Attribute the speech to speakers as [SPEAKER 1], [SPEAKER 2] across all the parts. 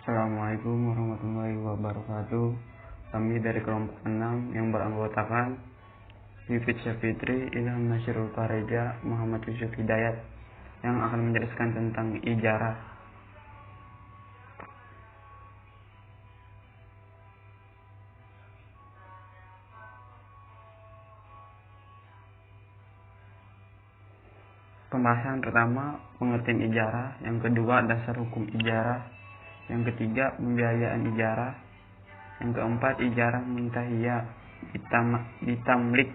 [SPEAKER 1] Assalamualaikum warahmatullahi wabarakatuh. Kami dari kelompok 6 yang beranggotakan Vivit Syafitri, Ilham Nasirul Fareja, Muhammad Yusuf Hidayat yang akan menjelaskan tentang ijarah. Pembahasan pertama, pengertian ijarah. Yang kedua, dasar hukum ijarah. Yang ketiga, pembiayaan ijarah. Yang keempat, ijarah muntahiyah ditamlik.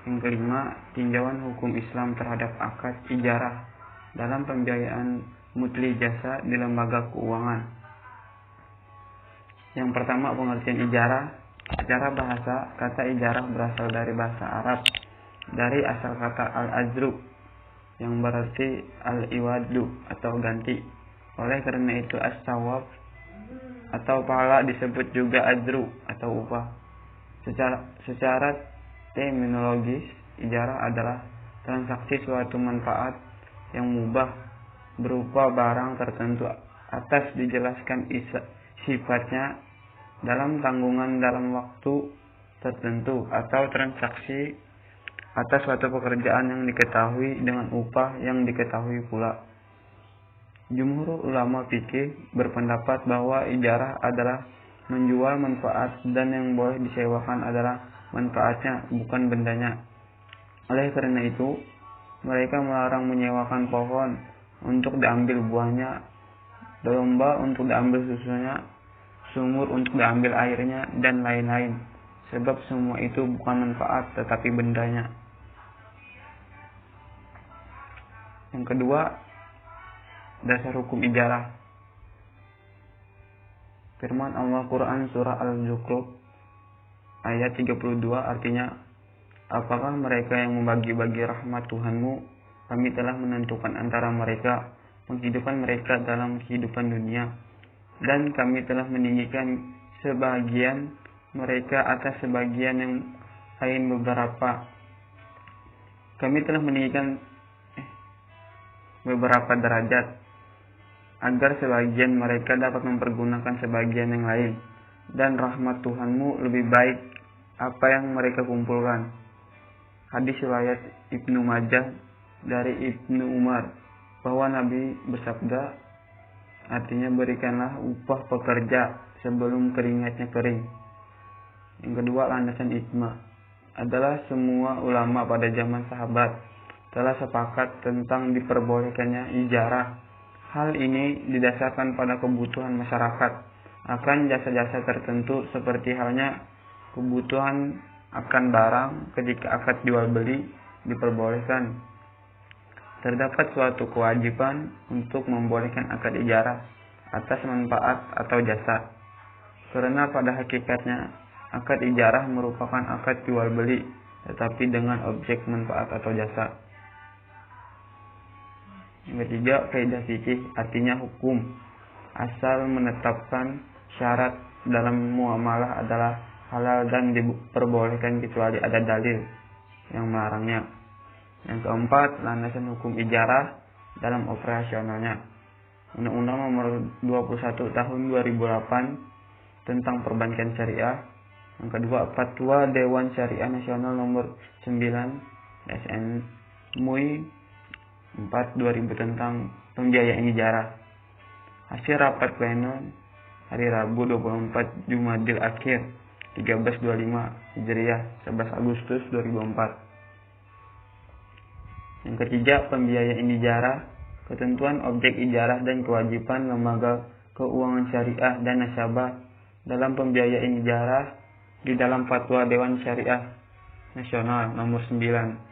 [SPEAKER 1] Yang kelima, tinjauan hukum Islam terhadap akad ijarah dalam pembiayaan mutli jasa di lembaga keuangan. Yang pertama, pengertian ijarah. Secara bahasa, kata ijarah berasal dari bahasa Arab, dari asal kata al-ajru yang berarti al-iwadu atau ganti. Oleh karena itu as-sawab atau pahala disebut juga ajru atau upah. Secara terminologis, ijarah adalah transaksi suatu manfaat yang mubah berupa barang tertentu atas dijelaskan sifatnya dalam tanggungan dalam waktu tertentu, atau transaksi atas suatu pekerjaan yang diketahui dengan upah yang diketahui pula. Jumhur ulama fikih berpendapat bahwa ijarah adalah menjual manfaat dan yang boleh disewakan adalah manfaatnya, bukan bendanya. Oleh karena itu, mereka melarang menyewakan pohon untuk diambil buahnya, domba untuk diambil susunya, sumur untuk diambil airnya, dan lain-lain, sebab semua itu bukan manfaat tetapi bendanya. Yang kedua, dasar hukum ijarah. Firman Allah Quran surah Al-Zukhruf ayat 32 artinya, apakah mereka yang membagi-bagi rahmat Tuhanmu? Kami telah menentukan antara mereka menghidupkan mereka dalam kehidupan dunia, dan kami telah meninggikan sebagian mereka atas sebagian yang lain beberapa. Kami telah meninggikan beberapa derajat agar sebagian mereka dapat mempergunakan sebagian yang lain, dan rahmat Tuhanmu lebih baik apa yang mereka kumpulkan. Hadis riwayat Ibnu Majah dari Ibnu Umar bahwa Nabi bersabda, artinya berikanlah upah pekerja sebelum keringatnya kering. Yang kedua, landasan ijma adalah semua ulama pada zaman sahabat telah sepakat tentang diperbolehkannya ijarah. Hal ini didasarkan pada kebutuhan masyarakat akan jasa-jasa tertentu, seperti halnya kebutuhan akan barang ketika akad jual beli diperbolehkan. Terdapat suatu kewajiban untuk membolehkan akad ijarah atas manfaat atau jasa, karena pada hakikatnya akad ijarah merupakan akad jual beli tetapi dengan objek manfaat atau jasa. Yang ketiga, kaidah fikih, artinya hukum asal menetapkan syarat dalam muamalah adalah halal dan diperbolehkan kecuali ada dalil yang melarangnya. Yang keempat, landasan hukum ijarah dalam operasionalnya. Undang-Undang Nomor 21 Tahun 2008 tentang Perbankan Syariah. Yang kedua, Fatwa Dewan Syariah Nasional Nomor 9 SN MUI 4/2000 tentang pembiayaan ijarah. Hasil rapat pleno hari Rabu 24 Jumadil Akhir 1325 Hijriah 11 Agustus 2004. Yang ketiga, pembiayaan ijarah, ketentuan objek ijarah dan kewajiban lembaga keuangan syariah dan nasabah dalam pembiayaan ijarah di dalam Fatwa Dewan Syariah Nasional Nomor 9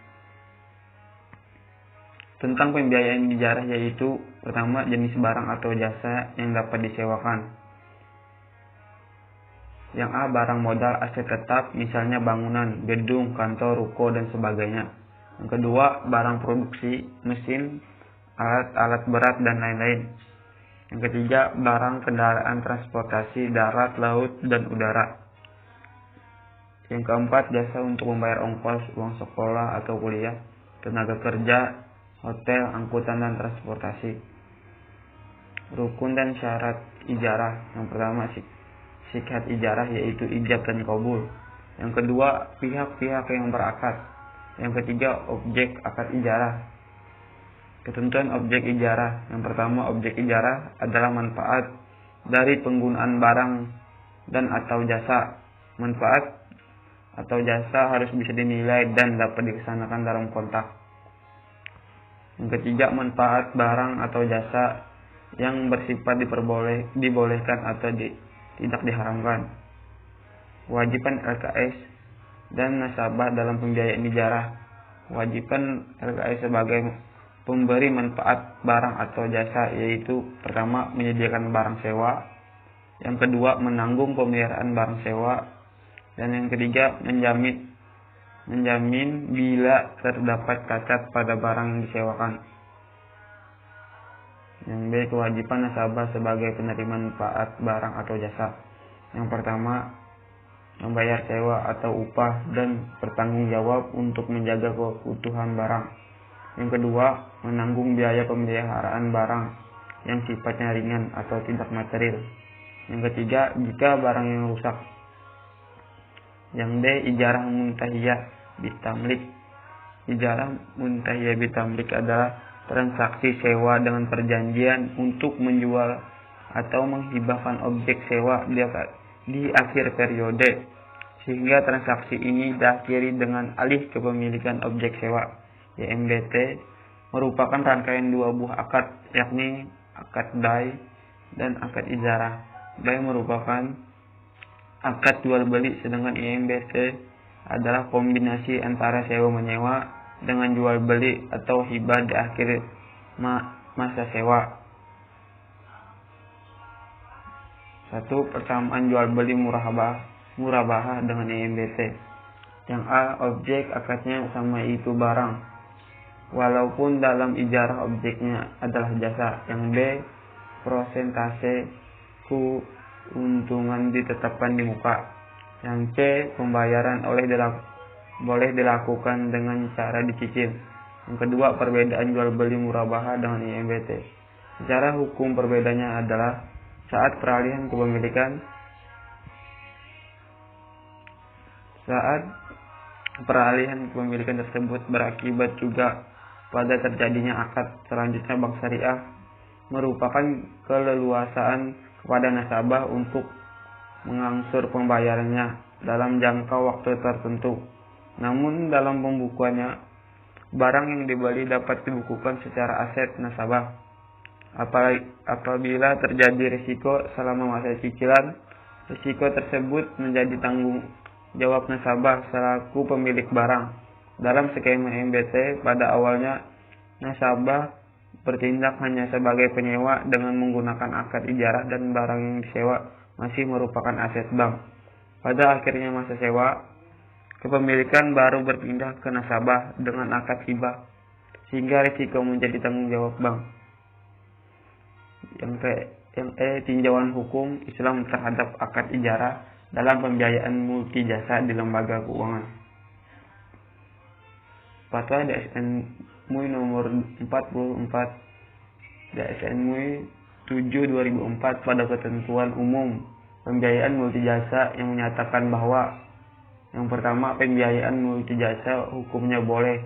[SPEAKER 1] tentang pembiayaan ijarah, yaitu pertama, jenis barang atau jasa yang dapat disewakan. Yang A, barang modal aset tetap, misalnya bangunan, gedung, kantor, ruko, dan sebagainya. Yang kedua, barang produksi, mesin, alat berat, dan lain-lain. Yang ketiga, barang kendaraan transportasi darat, laut, dan udara. Yang keempat, jasa untuk membayar ongkos, uang sekolah atau kuliah, tenaga kerja, hotel, angkutan, dan transportasi. Rukun dan syarat ijarah. Yang pertama sihat ijarah, yaitu ijab dan qabul. Yang kedua, pihak-pihak yang berakad. Yang ketiga, objek akad ijarah. Ketentuan objek ijarah. Yang pertama, objek ijarah adalah manfaat dari penggunaan barang dan atau jasa. Manfaat atau jasa harus bisa dinilai dan dapat dilaksanakan dalam kontrak. Yang ketiga, manfaat barang atau jasa yang bersifat dibolehkan atau tidak diharamkan. Kewajiban LKS dan nasabah dalam pembiayaan ijarah. Kewajiban LKS sebagai pemberi manfaat barang atau jasa, yaitu pertama, menyediakan barang sewa. Yang kedua, menanggung pemeliharaan barang sewa. Dan yang ketiga, menjamin bila terdapat cacat pada barang yang disewakan. Yang B, kewajiban nasabah sebagai penerima manfaat barang atau jasa. Yang pertama, membayar sewa atau upah dan bertanggung jawab untuk menjaga keutuhan barang. Yang kedua, menanggung biaya pemeliharaan barang yang sifatnya ringan atau tidak material. Yang ketiga, jika barang yang rusak. Yang D, ijarah muntahiyah bitamlik. Ijarah muntahiyah bitamlik adalah transaksi sewa dengan perjanjian untuk menjual atau menghibahkan objek sewa di akhir periode, sehingga transaksi ini diakhiri dengan alih kepemilikan objek sewa. YMBT merupakan rangkaian dua buah akad, yakni akad bai dan akad ijarah. Bai merupakan akad jual beli, sedangkan YMBT adalah kombinasi antara sewa menyewa dengan jual beli atau hibah di akhir masa sewa. 1. Persamaan jual beli murabahah dengan YMBT. Yang A, objek akadnya sama, itu barang, walaupun dalam ijarah objeknya adalah jasa. Yang B, prosentase keuntungan ditetapkan di muka. Yang C, pembayaran boleh dilakukan dengan cara dicicil. Yang kedua, perbedaan jual beli murabahah dengan YMBT. Secara hukum perbedaannya adalah saat peralihan kepemilikan tersebut berakibat juga pada terjadinya akad. Selanjutnya, bank syariah merupakan keleluasaan kepada nasabah untuk mengangsur pembayarannya dalam jangka waktu tertentu. Namun dalam pembukuannya, barang yang dibeli dapat dibukukan secara aset nasabah. Apabila terjadi risiko selama masa cicilan, risiko tersebut menjadi tanggung jawab nasabah selaku pemilik barang. Dalam skema MBT, pada awalnya nasabah bertindak hanya sebagai penyewa dengan menggunakan akad ijarah, dan barang yang disewa masih merupakan aset bank. Pada akhirnya masa sewa, kepemilikan baru berpindah ke nasabah dengan akad hibah, sehingga risiko menjadi tanggung jawab bank. Yang E, tinjauan hukum Islam terhadap akad ijarah dalam pembiayaan multi jasa di lembaga keuangan. Fatwa DSN MUI nomor 44 DSN MUI 7/2004 pada ketentuan umum pembiayaan multi jasa yang menyatakan bahwa yang pertama, pembiayaan multi jasa hukumnya boleh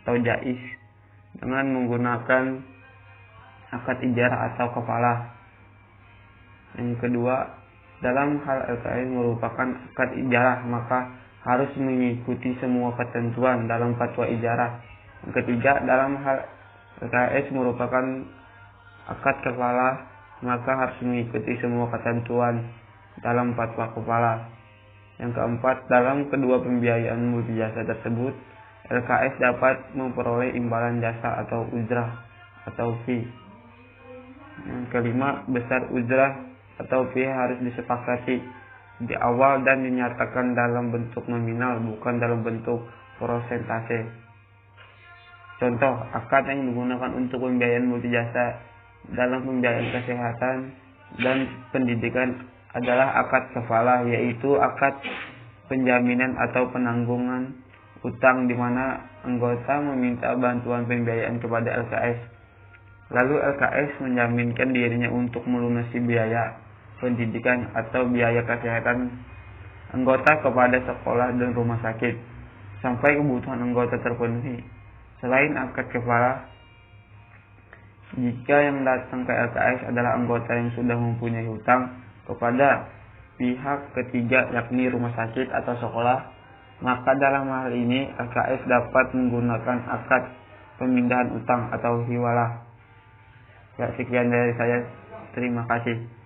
[SPEAKER 1] atau jaiz dengan menggunakan akad ijarah atau kafalah. Yang kedua, dalam hal LKS merupakan akad ijarah, maka harus mengikuti semua ketentuan dalam fatwa ijarah. Yang ketiga, dalam hal LKS merupakan akad kafalah, maka harus mengikuti semua ketentuan dalam fatwa kafalah. Yang keempat, dalam kedua pembiayaan multi jasa tersebut, LKS dapat memperoleh imbalan jasa atau ujrah atau fee. Yang kelima, besar ujrah atau fee harus disepakati di awal dan dinyatakan dalam bentuk nominal, bukan dalam bentuk persentase. Contoh, akad yang digunakan untuk pembiayaan multi jasa dalam pembiayaan kesehatan dan pendidikan adalah akad kafalah, yaitu akad penjaminan atau penanggungan utang di mana anggota meminta bantuan pembiayaan kepada LKS. Lalu LKS menjaminkan dirinya untuk melunasi biaya pendidikan atau biaya kesehatan anggota kepada sekolah dan rumah sakit sampai kebutuhan anggota terpenuhi. Selain akad kepala, jika yang datang ke LKS adalah anggota yang sudah mempunyai hutang kepada pihak ketiga yakni rumah sakit atau sekolah, maka dalam hal ini LKS dapat menggunakan akad pemindahan utang atau hiwalah. Ya, sekian dari saya. Terima kasih.